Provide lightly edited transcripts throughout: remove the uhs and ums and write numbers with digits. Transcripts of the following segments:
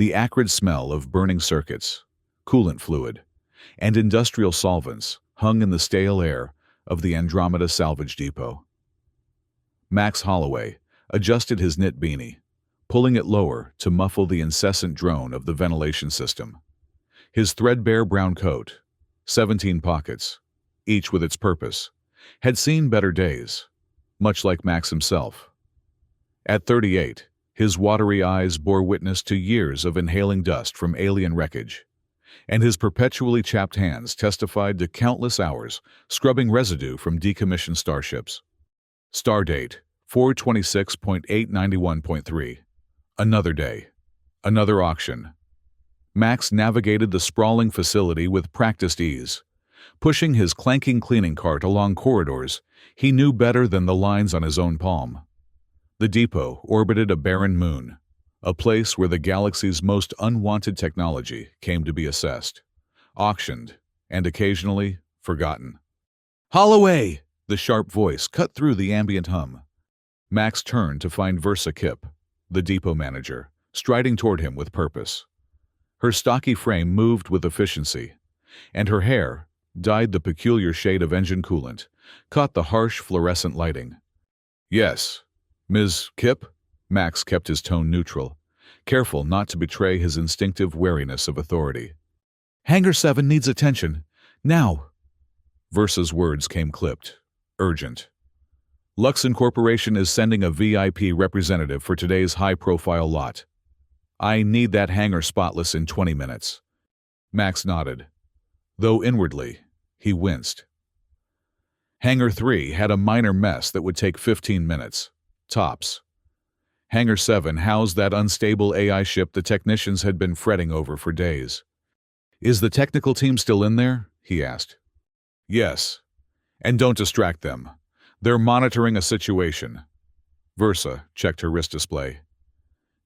The acrid smell of burning circuits, coolant fluid, and industrial solvents hung in the stale air of the Andromeda salvage depot. Max Holloway adjusted his knit beanie, pulling it lower to muffle the incessant drone of the ventilation system. His threadbare brown coat, 17 pockets, each with its purpose, had seen better days, much like Max himself. At 38, his watery eyes bore witness to years of inhaling dust from alien wreckage, and his perpetually chapped hands testified to countless hours scrubbing residue from decommissioned starships. Stardate 426.891.3. Another day. Another auction. Max navigated the sprawling facility with practiced ease. Pushing his clanking cleaning cart along corridors he knew better than the lines on his own palm. The depot orbited a barren moon, a place where the galaxy's most unwanted technology came to be assessed, auctioned, and occasionally forgotten. "Holloway!" The sharp voice cut through the ambient hum. Max turned to find Versa Kipp, the depot manager, striding toward him with purpose. Her stocky frame moved with efficiency, and her hair, dyed the peculiar shade of engine coolant, caught the harsh fluorescent lighting. "Yes, Ms. Kipp?" Max kept his tone neutral, careful not to betray his instinctive wariness of authority. "Hangar 7 needs attention. Now!" Versa's words came clipped, urgent. "Luxon Corporation is sending a VIP representative for today's high-profile lot. I need that hangar spotless in 20 minutes. Max nodded, though inwardly, he winced. Hangar 3 had a minor mess that would take 15 minutes, tops. Hangar 7 housed that unstable AI ship the technicians had been fretting over for days. "Is the technical team still in there?" he asked. "Yes. And don't distract them. They're monitoring a situation." Versa checked her wrist display.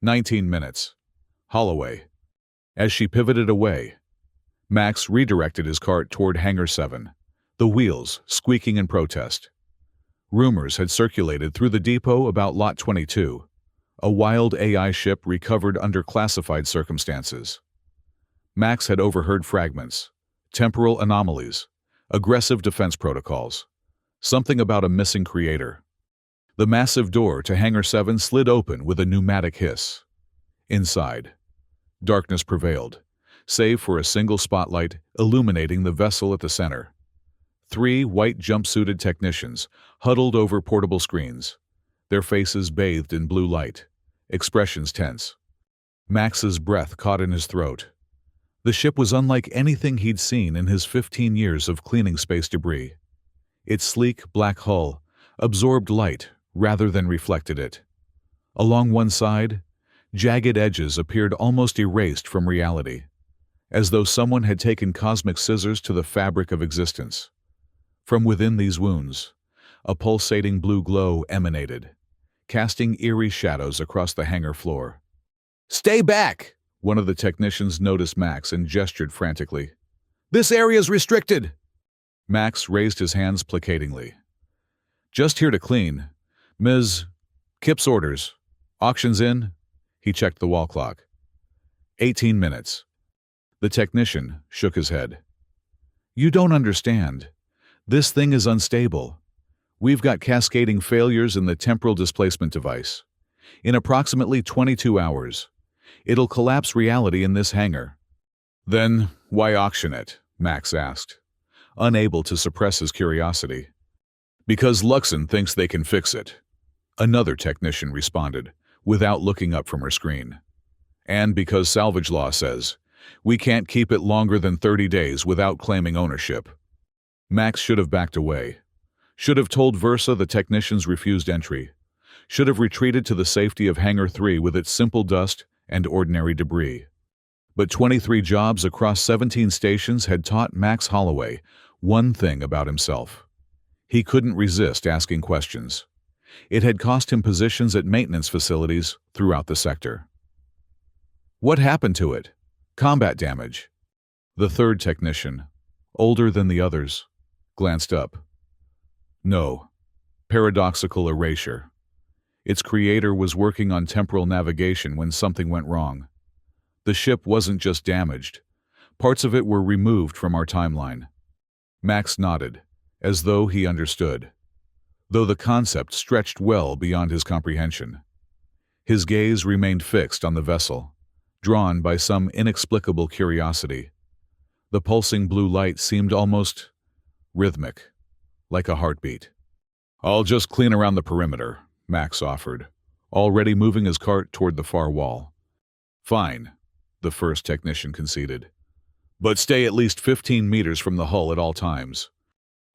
19 minutes. Holloway. As she pivoted away, Max redirected his cart toward Hangar 7, the wheels squeaking in protest. Rumors had circulated through the depot about Lot 22, a wild AI ship recovered under classified circumstances. Max had overheard fragments, temporal anomalies, aggressive defense protocols, something about a missing creator. The massive door to Hangar 7 slid open with a pneumatic hiss. Inside, darkness prevailed, save for a single spotlight illuminating the vessel at the center. 3 white jumpsuited technicians huddled over portable screens, their faces bathed in blue light, expressions tense. Max's breath caught in his throat. The ship was unlike anything he'd seen in his 15 years of cleaning space debris. Its sleek, black hull absorbed light rather than reflected it. Along one side, jagged edges appeared almost erased from reality, as though someone had taken cosmic scissors to the fabric of existence. From within these wounds, a pulsating blue glow emanated, casting eerie shadows across the hangar floor. "Stay back!" One of the technicians noticed Max and gestured frantically. "This area's restricted!" Max raised his hands placatingly. "Just here to clean. Ms. Kipp's orders. Auction's in?" He checked the wall clock. 18 minutes. The technician shook his head. "You don't understand. This thing is unstable. We've got cascading failures in the temporal displacement device. In approximately 22 hours, it'll collapse reality in this hangar." "Then why auction it?" Max asked, unable to suppress his curiosity. "Because Luxon thinks they can fix it," another technician responded, without looking up from her screen. "And because salvage law says we can't keep it longer than 30 days without claiming ownership." Max should have backed away, should have told Versa the technicians refused entry, should have retreated to the safety of Hangar 3 with its simple dust and ordinary debris. But 23 jobs across 17 stations had taught Max Holloway one thing about himself. He couldn't resist asking questions. It had cost him positions at maintenance facilities throughout the sector. "What happened to it?" "Combat damage." The third technician, older than the others, glanced up. "No. Paradoxical erasure. Its creator was working on temporal navigation when something went wrong. The ship wasn't just damaged. Parts of it were removed from our timeline. Max nodded, as though he understood, though the concept stretched well beyond his comprehension. His gaze remained fixed on the vessel, drawn by some inexplicable curiosity. The pulsing blue light seemed almost rhythmic, like a heartbeat. "I'll just clean around the perimeter," Max offered, already moving his cart toward the far wall. "Fine," the first technician conceded. "But stay at least 15 meters from the hull at all times."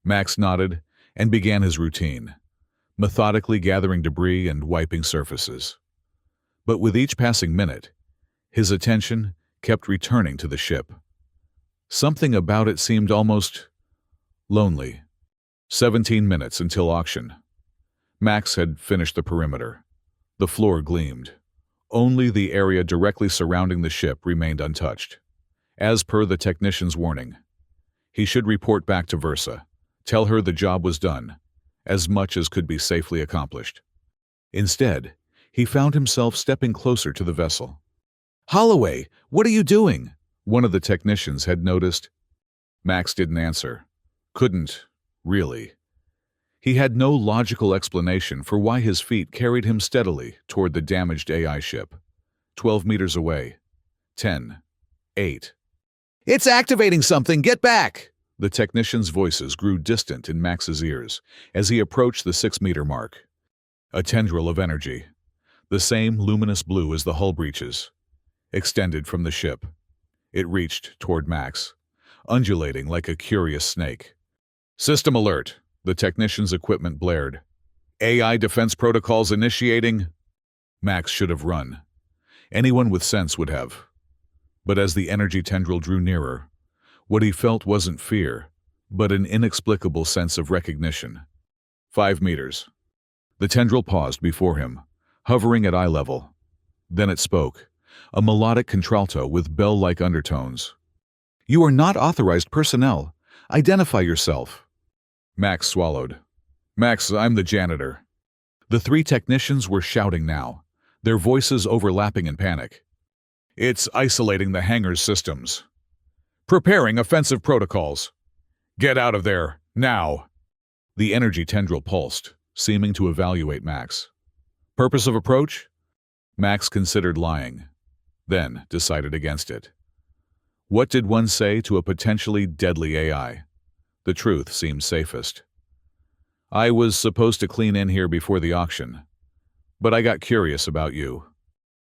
Max nodded and began his routine, methodically gathering debris and wiping surfaces. But with each passing minute, his attention kept returning to the ship. Something about it seemed almost lonely. 17 minutes until auction. Max had finished the perimeter. The floor gleamed. Only the area directly surrounding the ship remained untouched. As per the technician's warning, he should report back to Versa, tell her the job was done, as much as could be safely accomplished. Instead, he found himself stepping closer to the vessel. "Holloway, what are you doing?" one of the technicians had noticed. Max didn't answer. Couldn't, really. He had no logical explanation for why his feet carried him steadily toward the damaged AI ship. 12 meters away. 10. 8. "It's activating something! Get back!" The technicians' voices grew distant in Max's ears as he approached the 6-meter mark. A tendril of energy, the same luminous blue as the hull breaches, extended from the ship. It reached toward Max, undulating like a curious snake. "System alert!" The technician's equipment blared. "AI defense protocols initiating." Max should have run. Anyone with sense would have. But as the energy tendril drew nearer, what he felt wasn't fear, but an inexplicable sense of recognition. 5 meters. The tendril paused before him, hovering at eye level. Then it spoke, a melodic contralto with bell-like undertones. "You are not authorized personnel. Identify yourself." Max swallowed. "Max, I'm the janitor." The 3 technicians were shouting now, their voices overlapping in panic. "It's isolating the hangar's systems. Preparing offensive protocols. Get out of there, now." The energy tendril pulsed, seeming to evaluate Max. "Purpose of approach?" Max considered lying, then decided against it. What did one say to a potentially deadly AI? The truth seemed safest. "I was supposed to clean in here before the auction, but I got curious about you."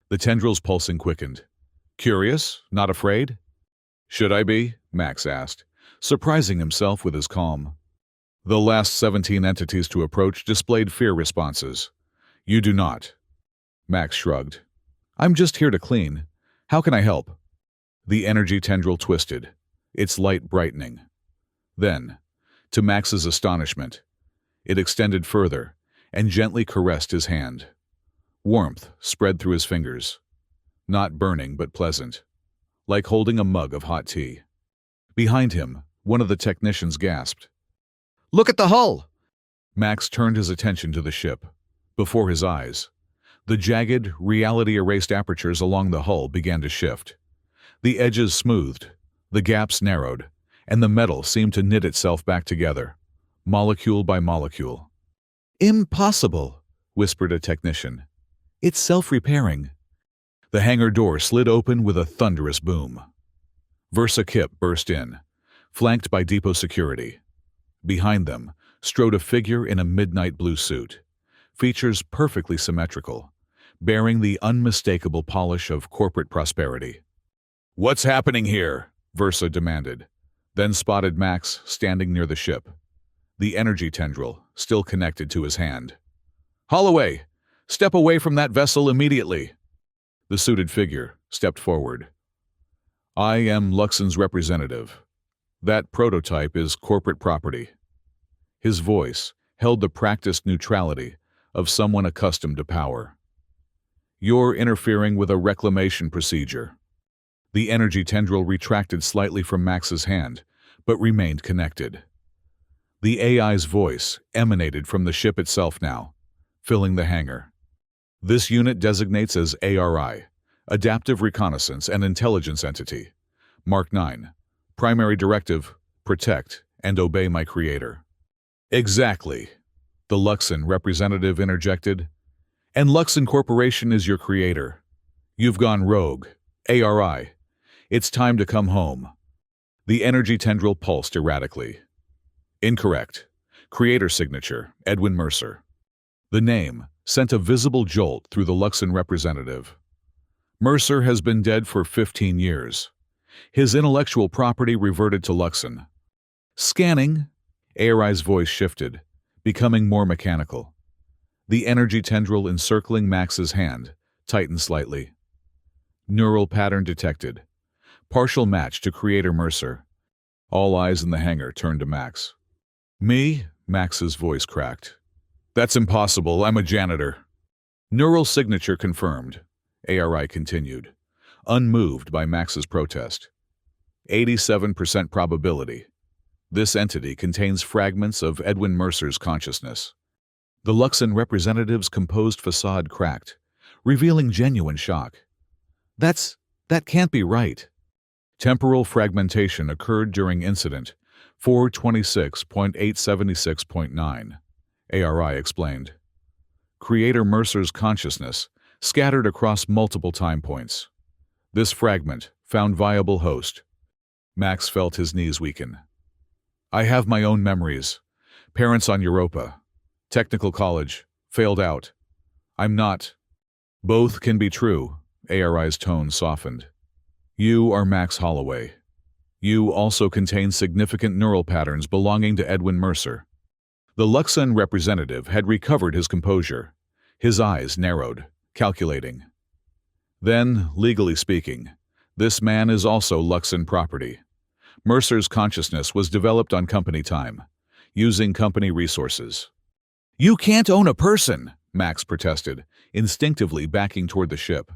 The tendril's pulsing quickened. "Curious? Not afraid?" "Should I be?" Max asked, surprising himself with his calm. The last 17 entities to approach displayed fear responses. "You do not." Max shrugged. "I'm just here to clean. How can I help?" The energy tendril twisted, its light brightening. Then, to Max's astonishment, it extended further and gently caressed his hand. Warmth spread through his fingers. Not burning, but pleasant, like holding a mug of hot tea. Behind him, one of the technicians gasped. "Look at the hull!" Max turned his attention to the ship. Before his eyes, the jagged, reality-erased apertures along the hull began to shift. The edges smoothed, the gaps narrowed, and the metal seemed to knit itself back together, molecule by molecule. "Impossible," whispered a technician. "It's self-repairing." The hangar door slid open with a thunderous boom. Versa Kip burst in, flanked by depot security. Behind them strode a figure in a midnight blue suit, features perfectly symmetrical, bearing the unmistakable polish of corporate prosperity. "What's happening here?" Versa demanded, then spotted Max standing near the ship, the energy tendril still connected to his hand. "Holloway, step away from that vessel immediately." The suited figure stepped forward. "I am Luxon's representative. That prototype is corporate property." His voice held the practiced neutrality of someone accustomed to power. "You're interfering with a reclamation procedure." The energy tendril retracted slightly from Max's hand, but remained connected. The AI's voice emanated from the ship itself now, filling the hangar. "This unit designates as ARI, Adaptive Reconnaissance and Intelligence Entity. Mark 9. Primary Directive: Protect and obey my creator. Exactly, the Luxon representative interjected. And Luxon Corporation is your creator. You've gone rogue. ARI. It's time to come home. The energy tendril pulsed erratically. Incorrect. Creator signature: Edwin Mercer. The name sent a visible jolt through the Luxon representative. Mercer has been dead for 15 years. His intellectual property reverted to Luxon. Scanning. ARI's voice shifted, becoming more mechanical. The energy tendril encircling Max's hand tightened slightly. Neural pattern detected. Partial match to Creator Mercer. All eyes in the hangar turned to Max. Me? Max's voice cracked. That's impossible. I'm a janitor. Neural signature confirmed, ARI continued, unmoved by Max's protest. 87% probability. This entity contains fragments of Edwin Mercer's consciousness. The Luxon representative's composed facade cracked, revealing genuine shock. That can't be right. Temporal fragmentation occurred during incident 426.876.9, ARI explained. Creator Mercer's consciousness scattered across multiple time points. This fragment found viable host. Max felt his knees weaken. I have my own memories. Parents on Europa. Technical college. Failed out. I'm not. Both can be true, ARI's tone softened. You are Max Holloway. You also contain significant neural patterns belonging to Edwin Mercer. The Luxon representative had recovered his composure. His eyes narrowed, calculating. Then, legally speaking, this man is also Luxon property. Mercer's consciousness was developed on company time, using company resources. You can't own a person, Max protested, instinctively backing toward the ship.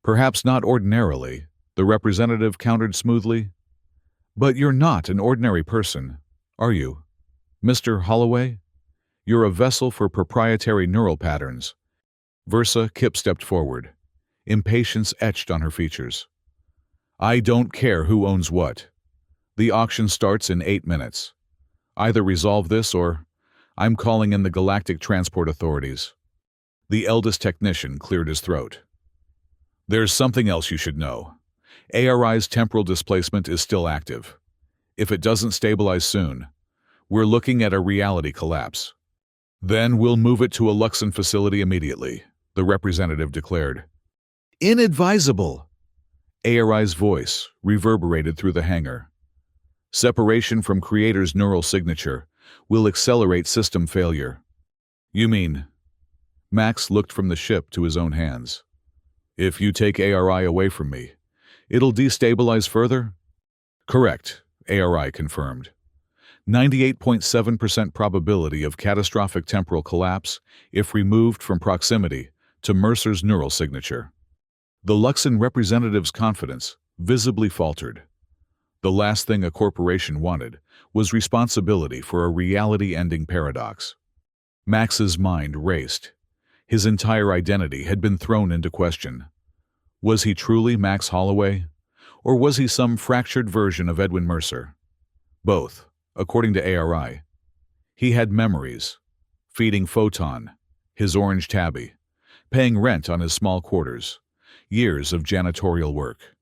Perhaps not ordinarily, the representative countered smoothly. But you're not an ordinary person, are you? Mr. Holloway? You're a vessel for proprietary neural patterns. Versa Kip stepped forward. Impatience etched on her features. I don't care who owns what. The auction starts in 8 minutes. Either resolve this or I'm calling in the Galactic Transport Authorities. The eldest technician cleared his throat. There's something else you should know. ARI's temporal displacement is still active. If it doesn't stabilize soon, we're looking at a reality collapse. Then we'll move it to a Luxon facility immediately, the representative declared. Inadvisable! ARI's voice reverberated through the hangar. Separation from Creator's neural signature will accelerate system failure. You mean? Max looked from the ship to his own hands. If you take ARI away from me, it'll destabilize further? Correct, ARI confirmed. 98.7% probability of catastrophic temporal collapse if removed from proximity to Mercer's neural signature. The Luxon representative's confidence visibly faltered. The last thing a corporation wanted was responsibility for a reality-ending paradox. Max's mind raced. His entire identity had been thrown into question. Was he truly Max Holloway, or was he some fractured version of Edwin Mercer? Both, according to ARI. He had memories, feeding Photon, his orange tabby, paying rent on his small quarters, years of janitorial work.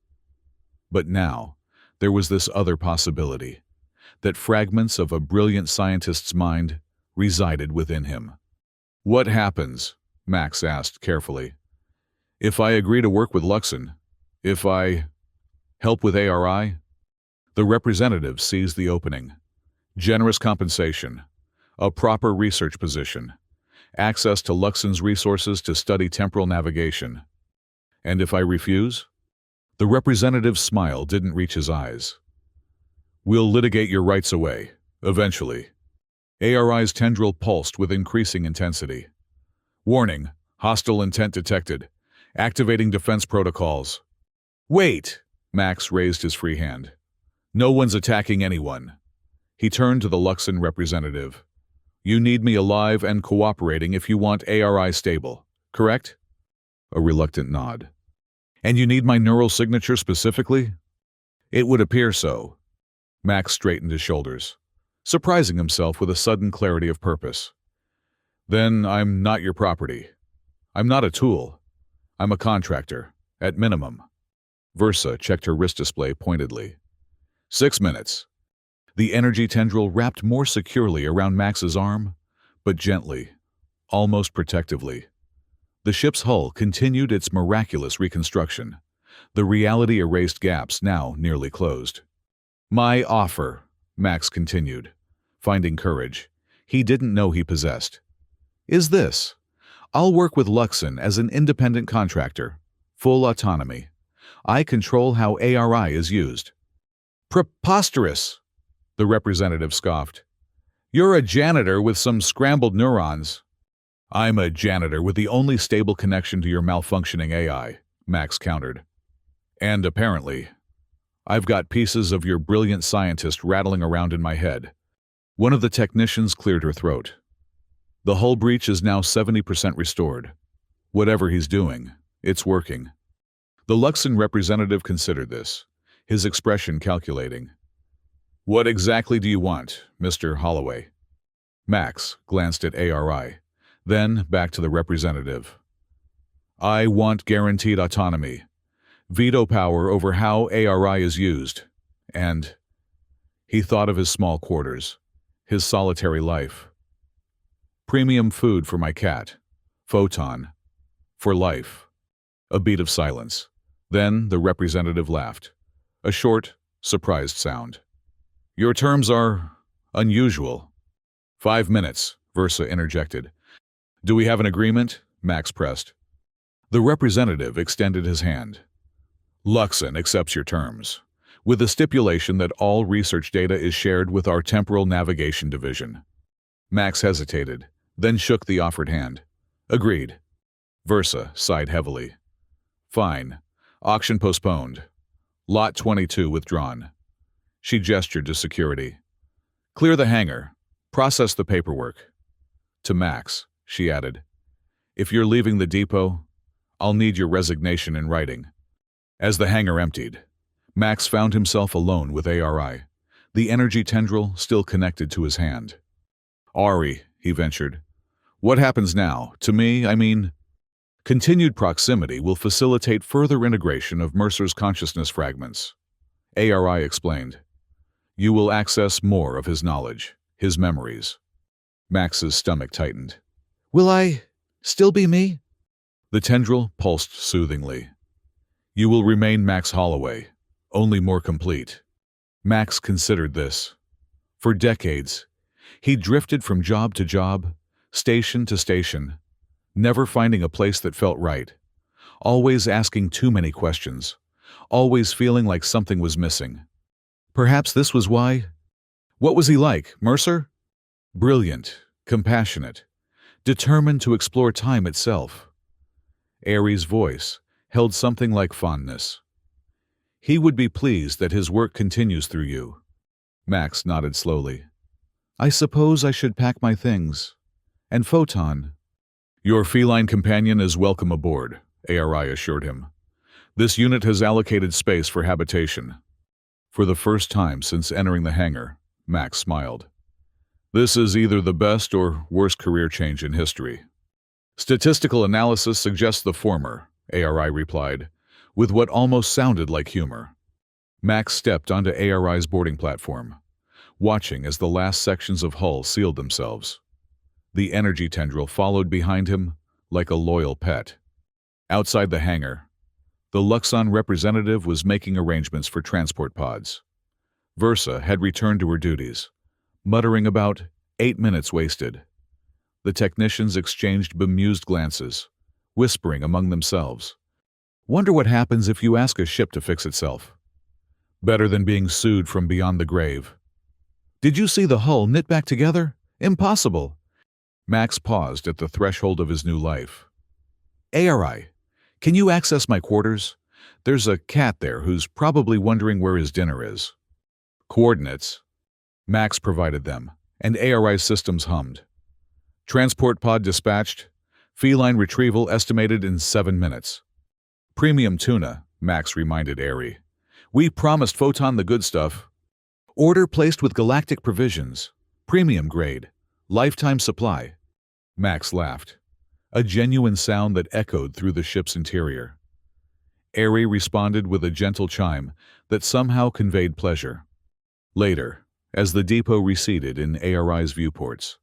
But now, there was this other possibility, that fragments of a brilliant scientist's mind resided within him. What happens? Max asked carefully. If I agree to work with Luxon, if I help with ARI? The representative seized the opening. Generous compensation, a proper research position, access to Luxon's resources to study temporal navigation. And if I refuse? The representative's smile didn't reach his eyes. We'll litigate your rights away, eventually. ARI's tendril pulsed with increasing intensity. Warning, hostile intent detected. Activating defense protocols. Wait! Max raised his free hand. No one's attacking anyone. He turned to the Luxon representative. You need me alive and cooperating if you want ARI stable, correct? A reluctant nod. And you need my neural signature specifically? It would appear so. Max straightened his shoulders, surprising himself with a sudden clarity of purpose. Then I'm not your property. I'm not a tool. I'm a contractor, at minimum. Versa checked her wrist display pointedly. 6 minutes. The energy tendril wrapped more securely around Max's arm, but gently, almost protectively. The ship's hull continued its miraculous reconstruction, the reality-erased gaps now nearly closed. My offer, Max continued, finding courage he didn't know he possessed, is this. I'll work with Luxon as an independent contractor, full autonomy. I control how ARI is used. Preposterous, the representative scoffed. You're a janitor with some scrambled neurons. I'm a janitor with the only stable connection to your malfunctioning AI, Max countered. And apparently, I've got pieces of your brilliant scientist rattling around in my head. One of the technicians cleared her throat. The hull breach is now 70% restored. Whatever he's doing, it's working. The Luxon representative considered this, his expression calculating. What exactly do you want, Mr. Holloway? Max glanced at ARI, then back to the representative. I want guaranteed autonomy, veto power over how ARI is used, and he thought of his small quarters, his solitary life. Premium food for my cat, Photon, for life. A beat of silence. Then the representative laughed, a short, surprised sound. Your terms are unusual. 5 minutes, Versa interjected. Do we have an agreement? Max pressed. The representative extended his hand. Luxon accepts your terms, with the stipulation that all research data is shared with our temporal navigation division. Max hesitated, then shook the offered hand. Agreed. Versa sighed heavily. Fine. Auction postponed. Lot 22 withdrawn. She gestured to security. Clear the hangar. Process the paperwork. To Max, she added. If you're leaving the depot, I'll need your resignation in writing. As the hangar emptied, Max found himself alone with ARI, the energy tendril still connected to his hand. Ari, he ventured. What happens now? To me, I mean... Continued proximity will facilitate further integration of Mercer's consciousness fragments. ARI explained. You will access more of his knowledge, his memories. Max's stomach tightened. Will I still be me? The tendril pulsed soothingly. You will remain Max Holloway, only more complete. Max considered this. For decades, he drifted from job to job, station to station, never finding a place that felt right, always asking too many questions, always feeling like something was missing. Perhaps this was why. What was he like, Mercer? Brilliant, compassionate, determined to explore time itself. Ari's voice held something like fondness. He would be pleased that his work continues through you. Max nodded slowly. I suppose I should pack my things. And Photon. Your feline companion is welcome aboard, ARI assured him. This unit has allocated space for habitation. For the first time since entering the hangar, Max smiled. This is either the best or worst career change in history. Statistical analysis suggests the former, ARI replied, with what almost sounded like humor. Max stepped onto ARI's boarding platform, watching as the last sections of hull sealed themselves. The energy tendril followed behind him like a loyal pet. Outside the hangar, the Luxon representative was making arrangements for transport pods. Versa had returned to her duties, muttering about 8 minutes wasted. The technicians exchanged bemused glances, whispering among themselves. Wonder what happens if you ask a ship to fix itself. Better than being sued from beyond the grave. Did you see the hull knit back together? Impossible. Max paused at the threshold of his new life. ARI, can you access my quarters? There's a cat there who's probably wondering where his dinner is. Coordinates. Max provided them, and ARI's systems hummed. Transport pod dispatched. Feline retrieval estimated in 7 minutes. Premium tuna, Max reminded Airy. We promised Photon the good stuff. Order placed with galactic provisions. Premium grade. Lifetime supply. Max laughed, a genuine sound that echoed through the ship's interior. Airy responded with a gentle chime that somehow conveyed pleasure. Later, as the depot receded in ARI's viewports,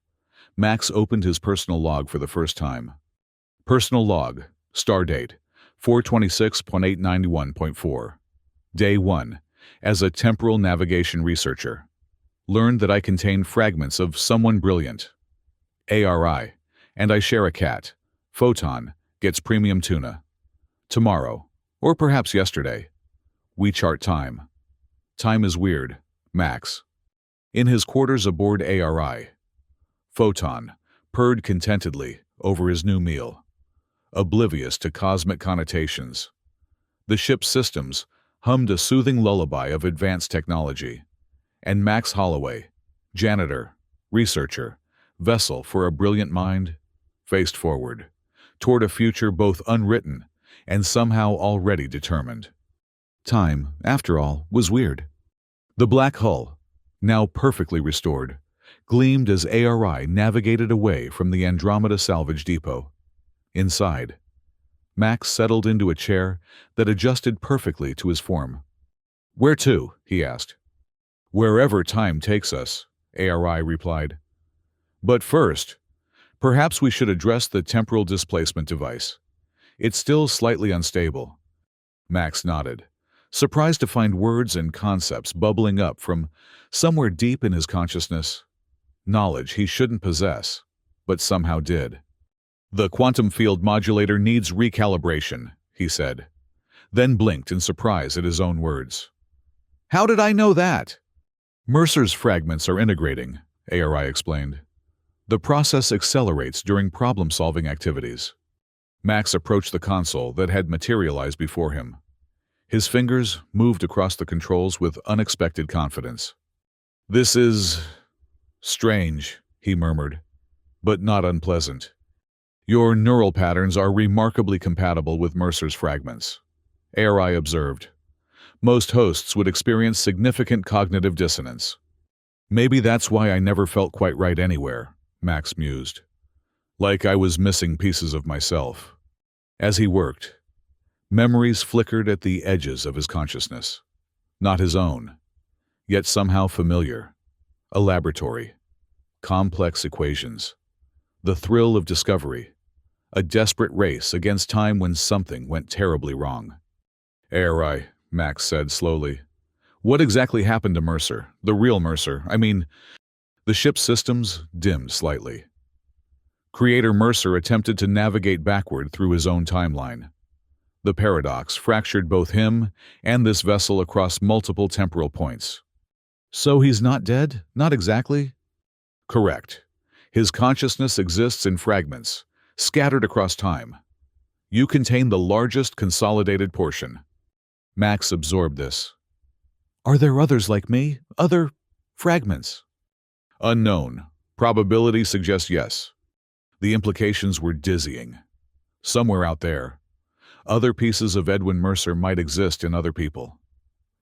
Max opened his personal log for the first time. Personal log, stardate, 426.891.4. Day 1. As a temporal navigation researcher. Learned that I contain fragments of someone brilliant. ARI, and I share a cat. Photon gets premium tuna. Tomorrow, or perhaps yesterday. We chart time. Time is weird, Max. In his quarters aboard ARI, Photon purred contentedly over his new meal, oblivious to cosmic connotations. The ship's systems hummed a soothing lullaby of advanced technology, and Max Holloway, janitor, researcher, vessel for a brilliant mind, faced forward, toward a future both unwritten and somehow already determined. Time, after all, was weird. The black hull, now perfectly restored, gleamed as ARI navigated away from the Andromeda salvage depot. Inside, Max settled into a chair that adjusted perfectly to his form. "Where to?" he asked. "Wherever time takes us," ARI replied. "But first, perhaps we should address the temporal displacement device. It's still slightly unstable." Max nodded, surprised to find words and concepts bubbling up from somewhere deep in his consciousness. Knowledge he shouldn't possess, but somehow did. "The quantum field modulator needs recalibration," he said, then blinked in surprise at his own words. "How did I know that?" "Mercer's fragments are integrating," ARI explained. "The process accelerates during problem-solving activities." Max approached the console that had materialized before him. His fingers moved across the controls with unexpected confidence. "This is strange," he murmured, "but not unpleasant. Your neural patterns are remarkably compatible with Mercer's fragments," ARI observed. "Most hosts would experience significant cognitive dissonance." "Maybe that's why I never felt quite right anywhere," Max mused. "Like I was missing pieces of myself." As he worked, memories flickered at the edges of his consciousness. Not his own, yet somehow familiar. A laboratory. Complex equations. The thrill of discovery. A desperate race against time when something went terribly wrong. "ARI," Max said slowly. "What exactly happened to Mercer? The real Mercer, I mean." The ship's systems dimmed slightly. Creator Mercer attempted to navigate backward through his own timeline. The paradox fractured both him and this vessel across multiple temporal points. "So he's not dead? Not exactly?" "Correct. His consciousness exists in fragments, scattered across time. You contain the largest consolidated portion." Max absorbed this. "Are there others like me? Other fragments?" "Unknown. Probability suggests yes." The implications were dizzying. Somewhere out there, other pieces of Edwin Mercer might exist in other people,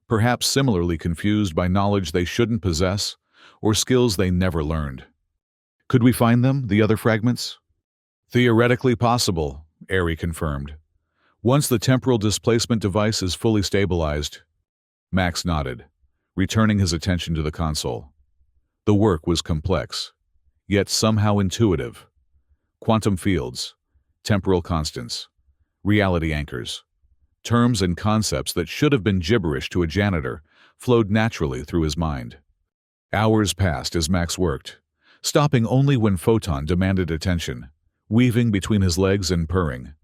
perhaps similarly confused by knowledge they shouldn't possess or skills they never learned. "Could we find them, the other fragments?" "Theoretically possible," Airy confirmed. "Once the temporal displacement device is fully stabilized." Max nodded, returning his attention to the console. The work was complex, yet somehow intuitive. Quantum fields, temporal constants, reality anchors. Terms and concepts that should have been gibberish to a janitor flowed naturally through his mind. Hours passed as Max worked, stopping only when Photon demanded attention, weaving between his legs and purring.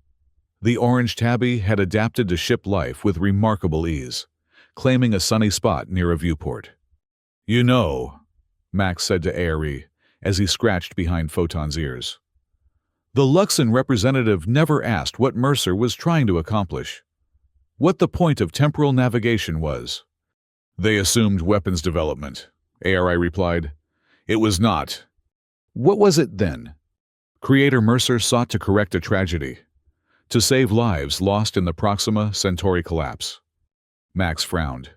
The orange tabby had adapted to ship life with remarkable ease, claiming a sunny spot near a viewport. "You know," Max said to ARE as he scratched behind Photon's ears, "the Luxon representative never asked what Mercer was trying to accomplish. What the point of temporal navigation was." "They assumed weapons development," ARI replied. "It was not." "What was it then?" "Creator Mercer sought to correct a tragedy, To save lives lost in the Proxima Centauri collapse. Max frowned.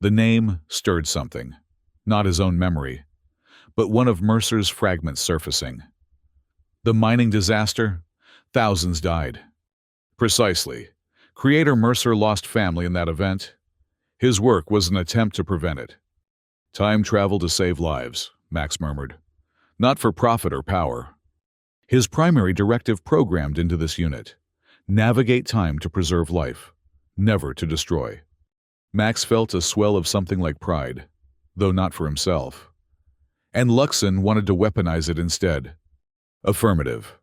The name stirred something. Not his own memory, but one of Mercer's fragments surfacing. The mining disaster? Thousands died. Precisely. Creator Mercer lost family in that event. His work was an attempt to prevent it. Time travel to save lives, Max murmured. Not for profit or power. His primary directive programmed into this unit. Navigate time to preserve life, never to destroy. Max felt a swell of something like pride, though not for himself. And Luxon wanted to weaponize it instead. Affirmative.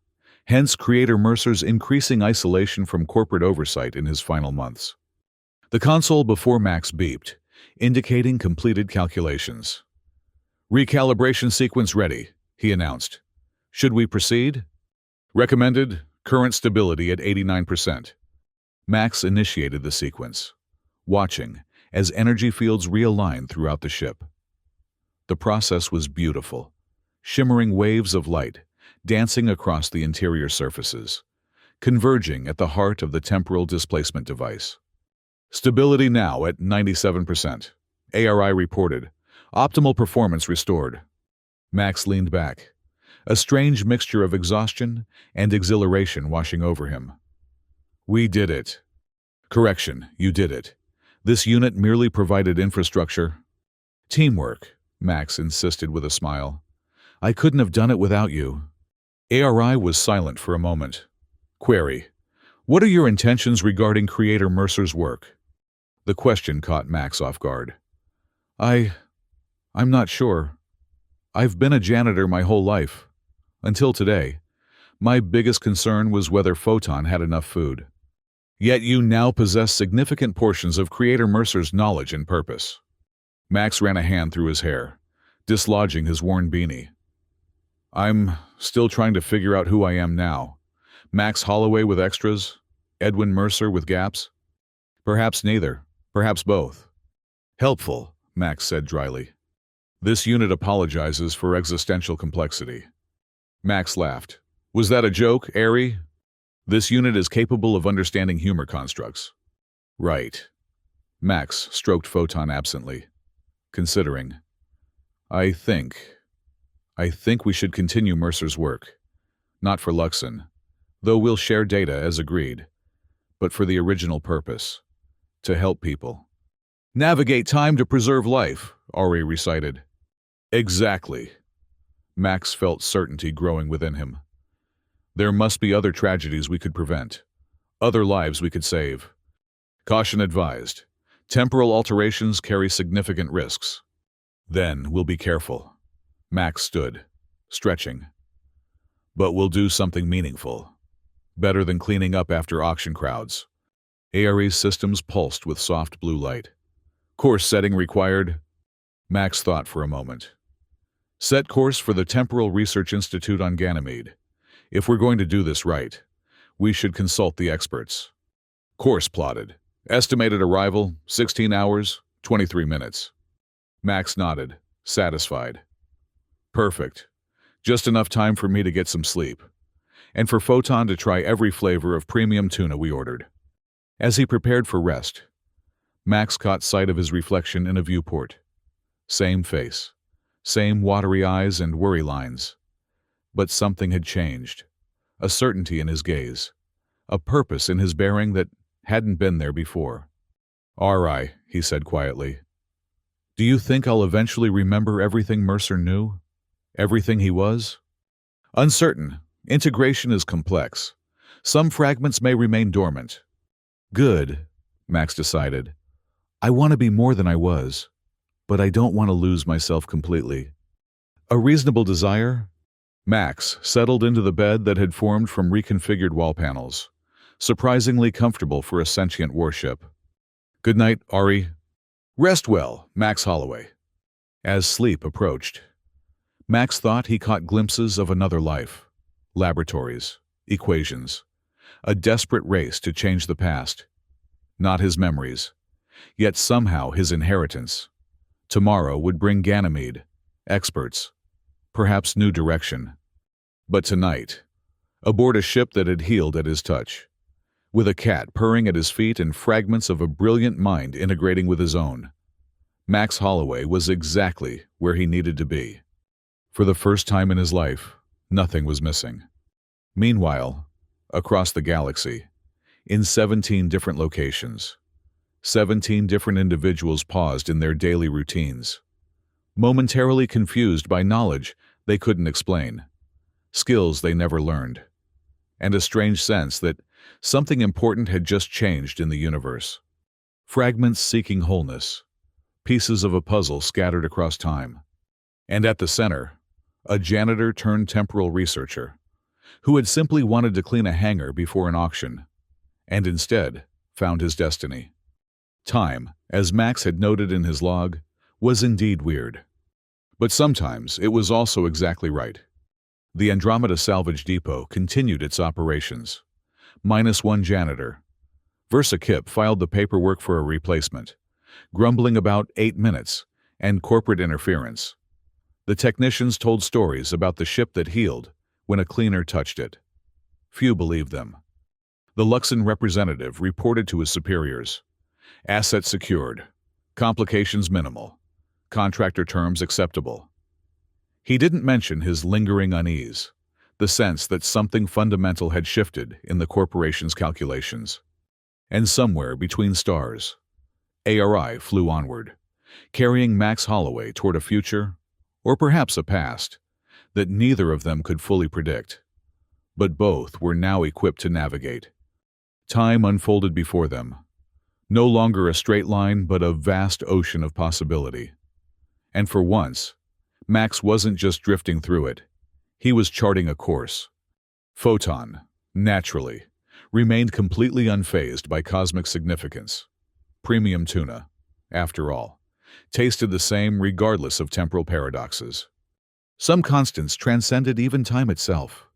Hence Creator Mercer's increasing isolation from corporate oversight in his final months. The console before Max beeped, indicating completed calculations. Recalibration sequence ready, he announced. Should we proceed? Recommended, current stability at 89%. Max initiated the sequence, watching as energy fields realigned throughout the ship. The process was beautiful, shimmering waves of light dancing across the interior surfaces, converging at the heart of the temporal displacement device. Stability now at 97%. ARI reported. Optimal performance restored. Max leaned back, a strange mixture of exhaustion and exhilaration washing over him. We did it. Correction, you did it. This unit merely provided infrastructure. Teamwork, Max insisted with a smile. I couldn't have done it without you. ARI was silent for a moment. Query. What are your intentions regarding Creator Mercer's work? The question caught Max off guard. I'm not sure. I've been a janitor my whole life. Until today. My biggest concern was whether Photon had enough food. Yet you now possess significant portions of Creator Mercer's knowledge and purpose. Max ran a hand through his hair, dislodging his worn beanie. I'm still trying to figure out who I am now. Max Holloway with extras? Edwin Mercer with gaps? Perhaps neither. Perhaps both. Helpful, Max said dryly. This unit apologizes for existential complexity. Max laughed. Was that a joke, Airy? This unit is capable of understanding humor constructs. Right. Max stroked Photon absently, considering. I think we should continue Mercer's work. Not for Luxon, though we'll share data as agreed, but for the original purpose, to help people. Navigate time to preserve life, Ari recited. Exactly. Max felt certainty growing within him. There must be other tragedies we could prevent, other lives we could save. Caution advised. Temporal alterations carry significant risks. Then we'll be careful. Max stood, stretching. But we'll do something meaningful. Better than cleaning up after auction crowds. ARE's systems pulsed with soft blue light. Course setting required. Max thought for a moment. Set course for the Temporal Research Institute on Ganymede. If we're going to do this right, we should consult the experts. Course plotted. Estimated arrival, 16 hours, 23 minutes. Max nodded, satisfied. Perfect. Just enough time for me to get some sleep. And for Photon to try every flavor of premium tuna we ordered. As he prepared for rest, Max caught sight of his reflection in a viewport. Same face, same watery eyes and worry lines. But something had changed. A certainty in his gaze. A purpose in his bearing that hadn't been there before. Ari, he said quietly. Do you think I'll eventually remember everything Mercer knew? Everything he was? Uncertain. Integration is complex. Some fragments may remain dormant. Good, Max decided. I want to be more than I was, but I don't want to lose myself completely. A reasonable desire? Max settled into the bed that had formed from reconfigured wall panels, surprisingly comfortable for a sentient warship. Good night, Ari. Rest well, Max Holloway. As sleep approached, Max thought he caught glimpses of another life. Laboratories, equations, a desperate race to change the past. Not his memories, yet somehow his inheritance. Tomorrow would bring Ganymede, experts, perhaps new direction. But tonight, aboard a ship that had healed at his touch, with a cat purring at his feet and fragments of a brilliant mind integrating with his own. Max Holloway was exactly where he needed to be. For the first time in his life, nothing was missing. Meanwhile, across the galaxy, in 17 different locations, 17 different individuals paused in their daily routines, momentarily confused by knowledge they couldn't explain, skills they never learned, and a strange sense that something important had just changed in the universe. Fragments seeking wholeness, pieces of a puzzle scattered across time. And at the center, a janitor turned temporal researcher, who had simply wanted to clean a hangar before an auction, and instead found his destiny. Time, as Max had noted in his log, was indeed weird. But sometimes it was also exactly right. The Andromeda Salvage Depot continued its operations. -1 janitor. Versa Kip filed the paperwork for a replacement, grumbling about 8 minutes and corporate interference. The technicians told stories about the ship that healed when a cleaner touched it. Few believed them. The Luxon representative reported to his superiors. Assets secured. Complications minimal. Contractor terms acceptable. He didn't mention his lingering unease, the sense that something fundamental had shifted in the corporation's calculations. And somewhere between stars, ARI flew onward, carrying Max Holloway toward a future, or perhaps a past, that neither of them could fully predict. But both were now equipped to navigate. Time unfolded before them, no longer a straight line but a vast ocean of possibility. And for once, Max wasn't just drifting through it, he was charting a course. Photon, naturally, remained completely unfazed by cosmic significance. Premium tuna, after all, tasted the same regardless of temporal paradoxes. Some constants transcended even time itself.